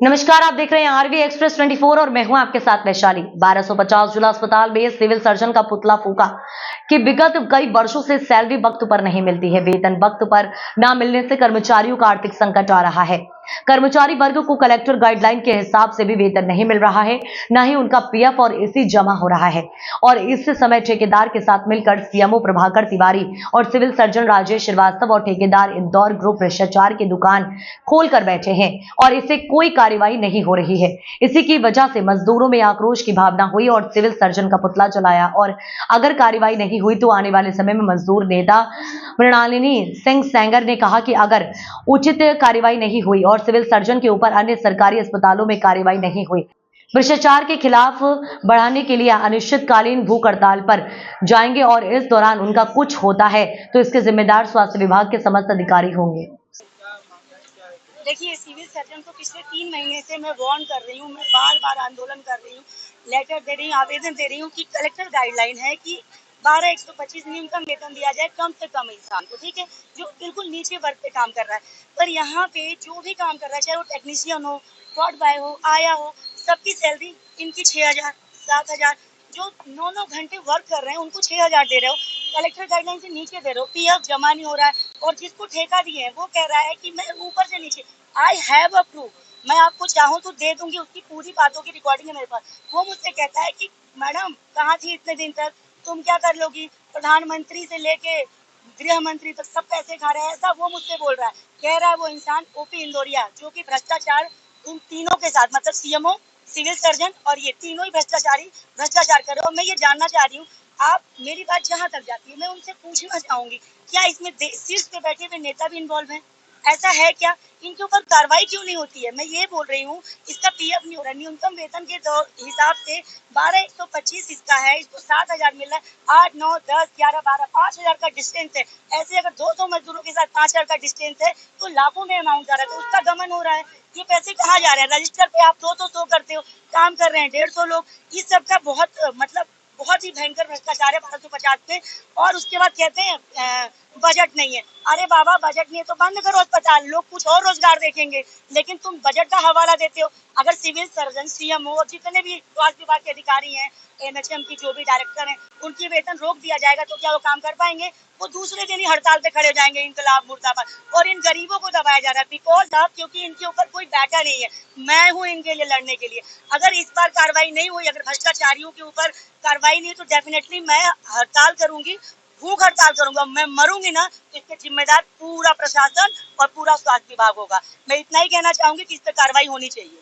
नमस्कार, आप देख रहे हैं आरवी एक्सप्रेस 24 और मैं हूं आपके साथ वैशाली। 1250 जिला अस्पताल में सिविल सर्जन का पुतला फूंका कि विगत कई वर्षों से सैलरी वक्त पर नहीं मिलती है। वेतन वक्त पर न मिलने से कर्मचारियों का आर्थिक संकट आ रहा है। कर्मचारी वर्ग को कलेक्टर गाइडलाइन के हिसाब से भी वेतन नहीं मिल रहा है, न ही उनका पीएफ और एसी जमा हो रहा है। और इस समय ठेकेदार के साथ मिलकर सीएमओ प्रभाकर तिवारी और सिविल सर्जन राजेश श्रीवास्तव और ठेकेदार इंदौर ग्रुप भ्रष्टाचार की दुकान खोलकर बैठे हैं और इससे कोई कार्यवाही नहीं हो रही है। इसी की वजह से मजदूरों में आक्रोश की भावना हुई और सिविल सर्जन का पुतला जलाया। और अगर कार्यवाही नहीं हुई तो आने वाले समय में मजदूर नेता मृणालिनी सिंह सेंगर ने कहा कि अगर उचित कार्यवाही नहीं हुई और सिविल सर्जन के ऊपर अन्य सरकारी अस्पतालों में कार्यवाही नहीं हुई, भ्रष्टाचार के खिलाफ बढ़ाने के लिए अनिश्चितकालीन भूख हड़ताल पर जाएंगे और इस दौरान उनका कुछ होता है तो इसके जिम्मेदार स्वास्थ्य विभाग के समस्त अधिकारी होंगे। देखिए, सिविल सर्जन को पिछले 3 महीने से मैं वार्न कर रही हूँ, मैं बार-बार आंदोलन कर रही हूँ, लेटर दे रही हूँ, आवेदन दे रही हूँ कि कलेक्टर गाइडलाइन है कि 12,125 न्यूनतम वेतन दिया जाए कम से कम इंसान को, ठीक है? जो बिल्कुल नीचे वर्ग पे काम कर रहा है। पर यहाँ पे जो भी काम कर रहा है, चाहे वो टेक्नीशियन हो, वार्ड बॉय हो, आया हो, सबकी सैलरी इनकी 6,000, 7,000, जो 9-9 घंटे वर्क कर रहे हैं उनको 6,000 दे रहे हो, कलेक्टर गाइडलाइन से नीचे दे रहे हो, पीएफ जमा नहीं हो रहा है और जिसको ठेका दिए हैं वो कह रहा है कि मैं ऊपर से नीचे आई हैव अ प्रूफ, मैं आपको चाहूँ तो दे दूंगी, उसकी पूरी बातों की रिकॉर्डिंग है मेरे पास। वो मुझसे कहता है कि मैडम कहाँ थी इतने दिन तक, तुम क्या कर लोगी, प्रधानमंत्री से लेके गृह मंत्री तक सब पैसे खा रहे हैं, ऐसा वो मुझसे बोल रहा है। कह रहा है वो इंसान ओपी इंदौरिया, जो कि भ्रष्टाचार इन तीनों के साथ, मतलब सीएमओ, सिविल सर्जन और ये तीनों ही भ्रष्टाचार कर रहे हो। और मैं ये जानना चाह रही हूँ, आप मेरी बात जहाँ तक जाती है मैं उनसे पूछना चाहूंगी, क्या इसमें शीर्ष पे बैठे हुए नेता भी इन्वॉल्व हैं? ऐसा है क्या? इनके ऊपर कार्रवाई क्यों नहीं होती है? मैं ये बोल रही हूँ, इसका पीएफ नहीं हो रहा, न्यूनतम वेतन के हिसाब से 12,125 इसका है, इसको 7,000 मिल रहा है, 8, 9, 10, 11, 12, 5,000 का डिस्टेंस है। ऐसे अगर 200 मजदूरों के साथ 5,000 का डिस्टेंस है तो लाखों में अमाउंट जा रहा है, तो उसका गमन हो रहा है। ये पैसे कहाँ जा रहे हैं? रजिस्टर पे आप 200 करते हो, काम कर रहे हैं 150 लोग। इस सब का बहुत ही भयंकर भ्रष्टाचार है 1250 पे। और उसके बाद कहते हैं बजट नहीं है। अरे बाबा, बजट नहीं है तो बंद करो अस्पताल, लोग कुछ और रोजगार देखेंगे। लेकिन तुम बजट का हवाला देते हो। अगर सिविल सर्जन, सीएमओ और जितने भी स्वास्थ्य विभाग के अधिकारी हैं, एमएचएम की जो भी डायरेक्टर हैं, उनकी वेतन रोक दिया जाएगा तो क्या वो काम कर पाएंगे? वो दूसरे दिन ही हड़ताल पे खड़े हो जाएंगे, इंकलाब मुर्दाबाद। और इन गरीबों को दबाया जा रहा है बिकॉज ऑफ, क्योंकि इनके ऊपर कोई डाटा नहीं है। मैं हूँ इनके लिए लड़ने के लिए। अगर इस बार कार्रवाई नहीं हुई, अगर भ्रष्टाचारियों के ऊपर कार्रवाई नहीं, तो डेफिनेटली मैं हड़ताल करूंगी, भूख हड़ताल करूंगा। मैं मरूंगी ना तो इसके जिम्मेदार पूरा प्रशासन और पूरा स्वास्थ्य विभाग होगा। मैं इतना ही कहना चाहूंगी कि इस पर कार्रवाई होनी चाहिए।